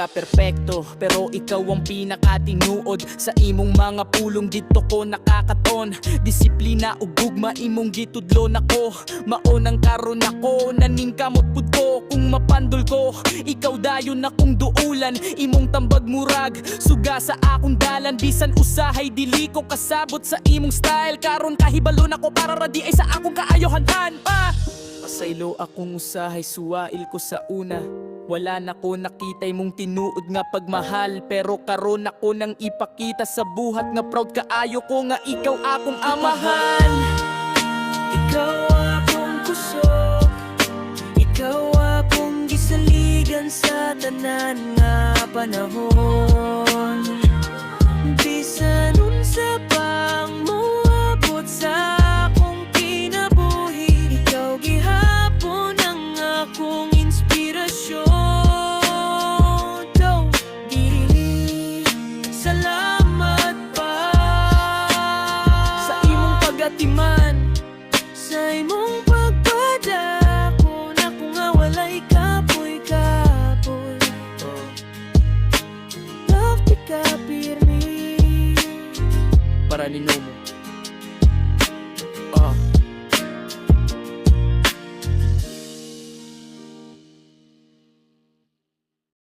ka perpekto, pero ikaw ang pinakatinuod. Sa imong mga pulong dito ko nakakaton. Disiplina ug gugma imong gitudlon ako. Maunang karon ako, naning kamot pud ko. Kung mapandol ko, ikaw dayon akong duulan. Imong tambag murag, suga sa akong dalan. Bisan usahay dili ko kasabot sa imong style. Karon kahibalon ako para radi ay sa akong kaayohanan. Pasaylo akong usahay, suwail ko sa una. Wala na ko nakitay mong tinuod nga pagmahal. Pero karon ako nang ipakita sa buhat nga proud kaayo ko nga ikaw akong amahan. Ikaw akong kusog, ikaw akong gisaligan sa tanan nga panahon. Bisan unsa pang moabot sa akong kinabuhi, ikaw gihapon ang akong inspirasyon. Oh, dili salamat pa Sa imong pagatiman, sa imong pagpadako na kung nga walay kapoy-kapoy. Love di ka pirmi. para ni Nomo.